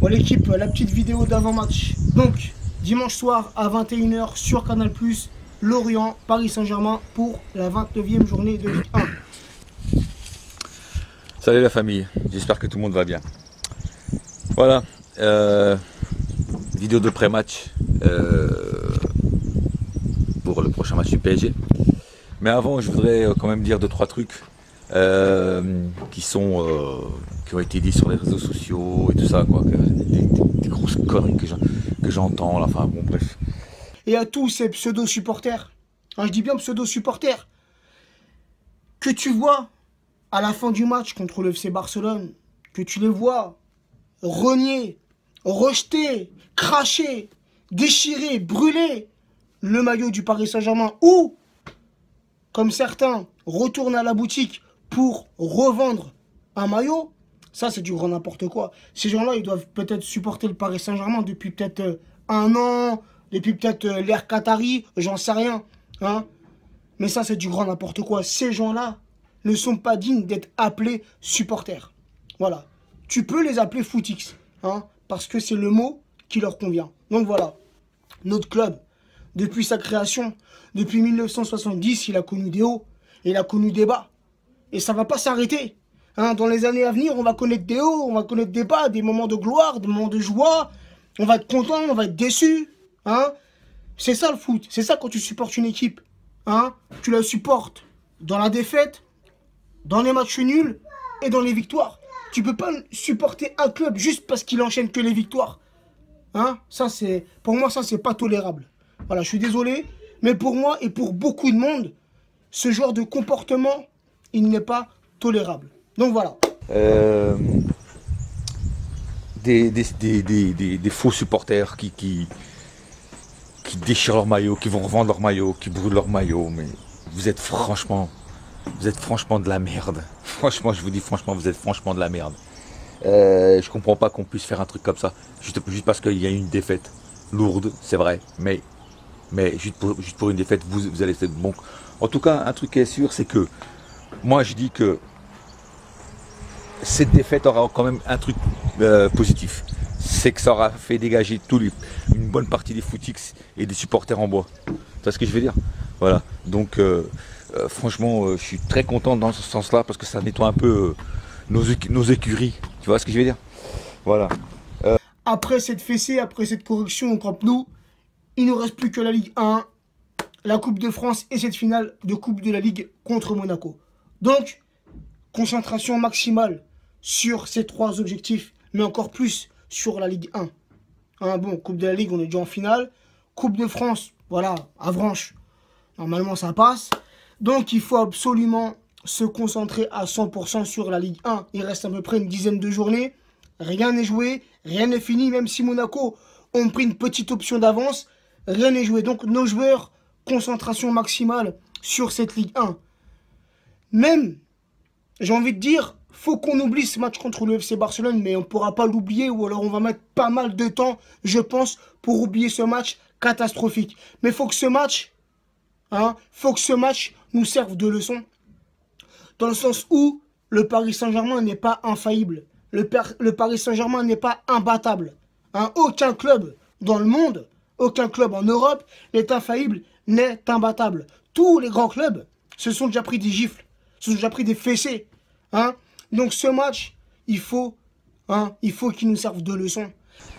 Bon l'équipe, la petite vidéo d'avant-match. Donc, dimanche soir à 21 h sur Canal+, Lorient, Paris Saint-Germain pour la 29e journée de Ligue 1. Salut la famille, j'espère que tout le monde va bien. Voilà, vidéo de pré-match pour le prochain match du PSG. Mais avant, je voudrais quand même dire 2-3 trucs qui ont été dit sur les réseaux sociaux et tout ça, quoi. Des grosses conneries que j'entends, là, enfin bon, bref. Et à tous ces pseudo-supporters, hein, je dis bien pseudo-supporters, que tu vois à la fin du match contre le FC Barcelone, que tu les vois renier, rejeter, cracher, déchirer, brûler le maillot du Paris Saint-Germain, ou, comme certains, retournent à la boutique pour revendre un maillot, ça c'est du grand n'importe quoi. Ces gens-là, ils doivent peut-être supporter le Paris Saint-Germain depuis peut-être un an, depuis peut-être l'ère Qatari, j'en sais rien, hein. Mais ça c'est du grand n'importe quoi. Ces gens-là ne sont pas dignes d'être appelés supporters. Voilà. Tu peux les appeler footix, hein, parce que c'est le mot qui leur convient. Donc voilà, notre club, depuis sa création, depuis 1970, il a connu des hauts, il a connu des bas. Et ça ne va pas s'arrêter. Hein, dans les années à venir, on va connaître des hauts, on va connaître des bas, des moments de gloire, des moments de joie. On va être content, on va être déçu. Hein. C'est ça le foot, c'est ça quand tu supportes une équipe. Hein. Tu la supportes dans la défaite, dans les matchs nuls et dans les victoires. Tu peux pas supporter un club juste parce qu'il enchaîne que les victoires. Hein, ça c'est, pour moi, ça c'est pas tolérable. Voilà, je suis désolé, mais pour moi et pour beaucoup de monde, ce genre de comportement, il n'est pas tolérable. Donc voilà. Des faux supporters qui déchirent leur maillot, qui vont revendre leur maillot, qui brûlent leur maillot, mais vous êtes franchement de la merde. Franchement, je vous dis franchement, vous êtes franchement de la merde. Je comprends pas qu'on puisse faire un truc comme ça, juste parce qu'il y a une défaite lourde, c'est vrai, mais juste pour une défaite, vous allez faire bon. En tout cas, un truc qui est sûr, c'est que moi je dis que cette défaite aura quand même un truc positif. C'est que ça aura fait dégager une bonne partie des footix et des supporters en bois. Tu vois ce que je veux dire? Voilà. Donc franchement, je suis très content dans ce sens-là parce que ça nettoie un peu nos écuries. Tu vois ce que je veux dire? Voilà. Après cette fessée, après cette correction au Camp Nou, il ne nous reste plus que la Ligue 1, la Coupe de France et cette finale de Coupe de la Ligue contre Monaco. Donc, concentration maximale sur ces trois objectifs, mais encore plus sur la Ligue 1. Hein, bon, Coupe de la Ligue, on est déjà en finale. Coupe de France, voilà, Avranches, normalement ça passe. Donc, il faut absolument se concentrer à 100% sur la Ligue 1. Il reste à peu près une dizaine de journées. Rien n'est joué, rien n'est fini, même si Monaco ont pris une petite option d'avance. Rien n'est joué. Donc, nos joueurs, concentration maximale sur cette Ligue 1. Même, j'ai envie de dire, faut qu'on oublie ce match contre le FC Barcelone, mais on ne pourra pas l'oublier, ou alors on va mettre pas mal de temps, je pense, pour oublier ce match catastrophique. Mais il faut que ce match, nous serve de leçon, dans le sens où le Paris Saint-Germain n'est pas infaillible. Le Paris Saint-Germain n'est pas imbattable. Hein, aucun club dans le monde, aucun club en Europe n'est infaillible, n'est imbattable. Tous les grands clubs se sont déjà pris des gifles, se sont déjà pris des fessées. Hein. Donc ce match, il faut qu'il nous serve de leçon.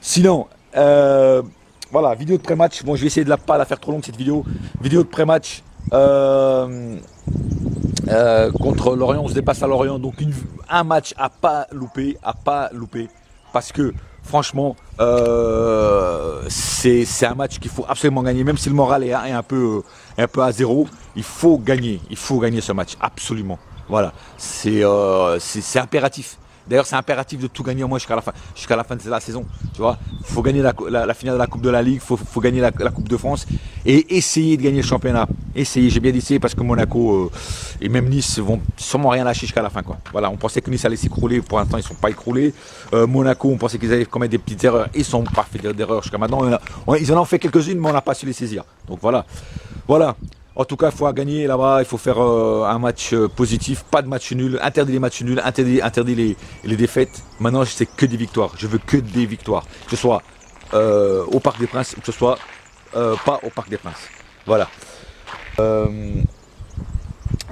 Sinon, voilà, vidéo de pré-match. Bon, je vais essayer de pas la faire trop longue cette vidéo. Vidéo de pré-match contre Lorient. On se dépasse à Lorient. Donc un match à pas louper. Parce que franchement, c'est un match qu'il faut absolument gagner. Même si le moral est un peu à zéro, il faut gagner. Il faut gagner ce match, absolument. Voilà, c'est impératif. D'ailleurs, c'est impératif de tout gagner au moins jusqu'à la fin de la saison. Tu vois, il faut gagner la finale de la Coupe de la Ligue, il faut gagner la Coupe de France et essayer de gagner le championnat. J'ai bien essayé parce que Monaco et même Nice vont sûrement rien lâcher jusqu'à la fin, quoi. Voilà, on pensait que Nice allait s'écrouler, pour l'instant ils ne sont pas écroulés. Monaco, on pensait qu'ils allaient commettre des petites erreurs, ils ne sont pas fait d'erreurs jusqu'à maintenant. Ils en ont fait quelques-unes, mais on n'a pas su les saisir. Donc voilà. En tout cas, il faut gagner là-bas, il faut faire un match positif, pas de match nul, interdit les matchs nuls, interdit les défaites. Maintenant, c'est que des victoires. Je veux que des victoires. Que ce soit au Parc des Princes ou que ce soit pas au Parc des Princes. Voilà.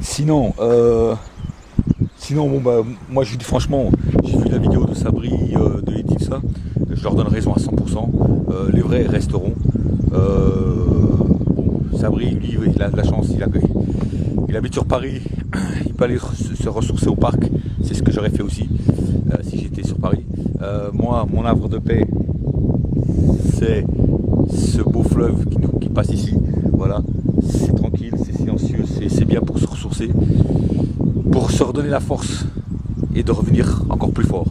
Sinon, bon, bah, moi je vous dis franchement, j'ai vu la vidéo de Sabri, de Eddy, tout ça. Je leur donne raison à 100%. Les vrais resteront. Sabri, lui, il a de la chance, il habite sur Paris, il peut aller se ressourcer au parc, c'est ce que j'aurais fait aussi si j'étais sur Paris. Moi, mon havre de paix, c'est ce beau fleuve qui passe ici, voilà, c'est tranquille, c'est silencieux, c'est bien pour se ressourcer, pour se redonner la force et de revenir encore plus fort.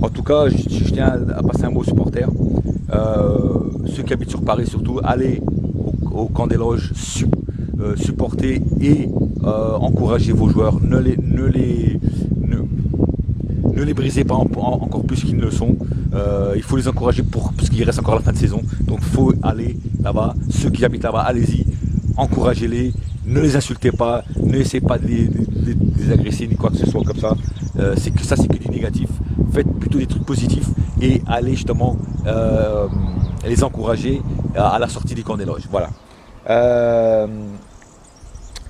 En tout cas, je tiens à passer un mot aux supporters, ceux qui habitent sur Paris surtout, allez au camp des loges, supporter et encourager vos joueurs, ne les brisez pas encore plus qu'ils ne le sont. Il faut les encourager parce qu'il reste encore la fin de saison, donc il faut aller là-bas, ceux qui habitent là-bas, allez-y, encouragez-les, ne les insultez pas, ne laissez pas de les agresser ni quoi que ce soit comme ça, c'est que du négatif, faites plutôt des trucs positifs et allez justement les encourager à la sortie du camp des loges, voilà.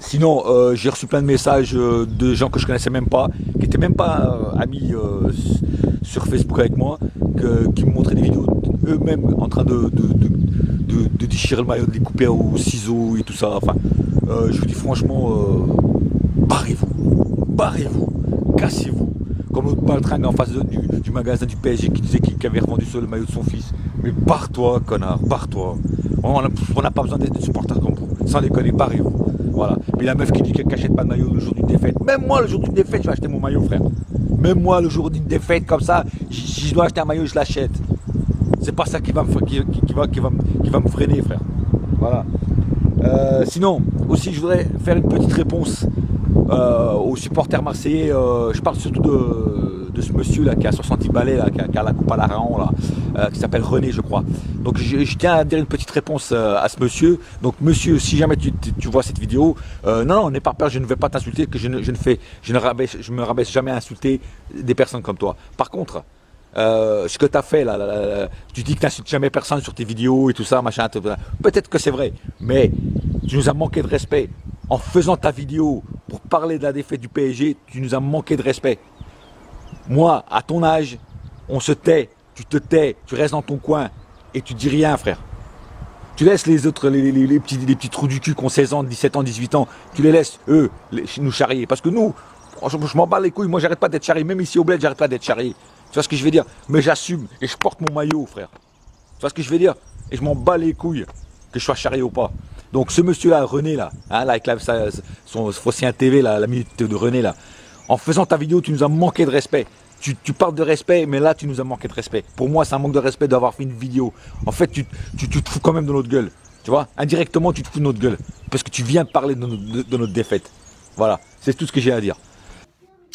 Sinon, j'ai reçu plein de messages de gens que je connaissais même pas, qui n'étaient même pas amis sur Facebook avec moi, qui me montraient des vidéos eux-mêmes en train de déchirer le maillot, de les couper au ciseau et tout ça. Enfin, je vous dis franchement, barrez-vous, cassez-vous. Comme l'autre baltringue en face du magasin du PSG qui disait qu'il avait revendu le maillot de son fils. Mais barre-toi, connard, barre-toi. On n'a pas besoin d'être des supporters comme vous. Sans déconner, barrez-vous. Voilà. Puis la meuf qui dit qu'elle n'achète pas de maillot le jour d'une défaite. Même moi, le jour d'une défaite, je vais acheter mon maillot, frère. Même moi, le jour d'une défaite, comme ça, si je dois acheter un maillot, je l'achète. C'est pas ça qui va me freiner, frère. Voilà. Sinon, aussi, je voudrais faire une petite réponse aux supporters marseillais. Je parle surtout de ce monsieur là qui a 70 balais, là, qui a la coupe à la Raon, là, qui s'appelle René, je crois. Donc je tiens à dire une petite réponse à ce monsieur. Donc monsieur, si jamais tu vois cette vidéo, non, n'aie pas peur, je ne vais pas t'insulter, que je me rabaisse jamais à insulter des personnes comme toi. Par contre, ce que tu as fait là, tu dis que tu n'insultes jamais personne sur tes vidéos et tout ça, machin, peut-être que c'est vrai, mais tu nous as manqué de respect. En faisant ta vidéo pour parler de la défaite du PSG, tu nous as manqué de respect. Moi, à ton âge, on se tait, tu te tais, tu restes dans ton coin et tu dis rien, frère. Tu laisses les autres, les petits trous du cul qui ont 16 ans, 17 ans, 18 ans, tu les laisses, eux, nous charrier. Parce que nous, je m'en bats les couilles, moi j'arrête pas d'être charrié, même ici au bled, j'arrête pas d'être charrié. Tu vois ce que je veux dire? Mais j'assume et je porte mon maillot, frère. Tu vois ce que je veux dire? Et je m'en bats les couilles, que je sois charrié ou pas. Donc ce monsieur-là, René, là, hein, là avec son Phocéen TV, la minute de René, là, en faisant ta vidéo, tu nous as manqué de respect. Tu parles de respect, mais là, tu nous as manqué de respect. Pour moi, c'est un manque de respect d'avoir fait une vidéo. En fait, tu te fous quand même de notre gueule. Tu vois, indirectement, tu te fous de notre gueule. Parce que tu viens de parler de notre défaite. Voilà, c'est tout ce que j'ai à dire.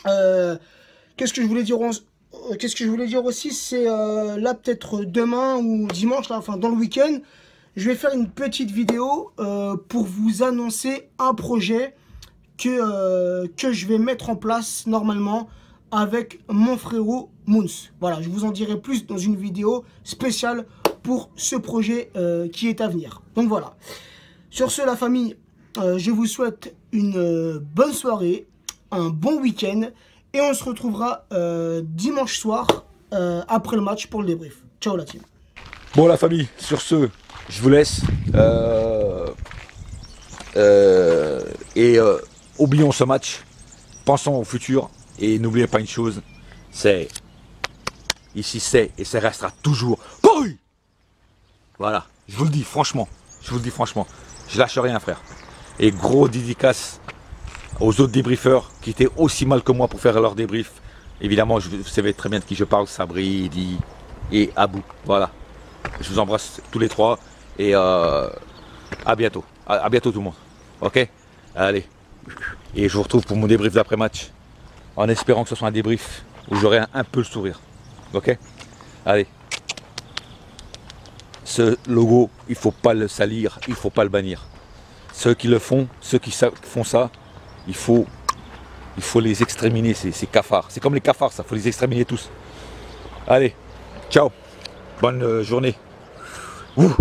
Qu'est-ce que je voulais dire aussi, c'est là peut-être demain ou dimanche, là, enfin dans le week-end, je vais faire une petite vidéo pour vous annoncer un projet que je vais mettre en place normalement avec mon frérot Moons. Voilà, je vous en dirai plus dans une vidéo spéciale pour ce projet qui est à venir. Donc voilà. Sur ce, la famille, je vous souhaite une bonne soirée, un bon week-end et on se retrouvera dimanche soir après le match pour le débrief. Ciao la team. Bon la famille, sur ce, je vous laisse. Oublions ce match, pensons au futur et n'oubliez pas une chose, c'est ici c'est et ça restera toujours Paris. Voilà, je vous le dis franchement, je lâche rien frère. Et gros dédicace aux autres débriefeurs qui étaient aussi mal que moi pour faire leur débrief. Évidemment, vous savez très bien de qui je parle, Sabri, Eddy et Abou. Voilà, je vous embrasse tous les trois et à bientôt. À bientôt tout le monde. Ok? Allez. Et je vous retrouve pour mon débrief d'après-match. En espérant que ce soit un débrief où j'aurai un peu le sourire. Ok? Allez. Ce logo, il ne faut pas le salir, il ne faut pas le bannir. Ceux qui le font, ceux qui font ça, il faut les exterminer, ces cafards. C'est comme les cafards, ça, il faut les exterminer tous. Allez, ciao, bonne journée. Ouh.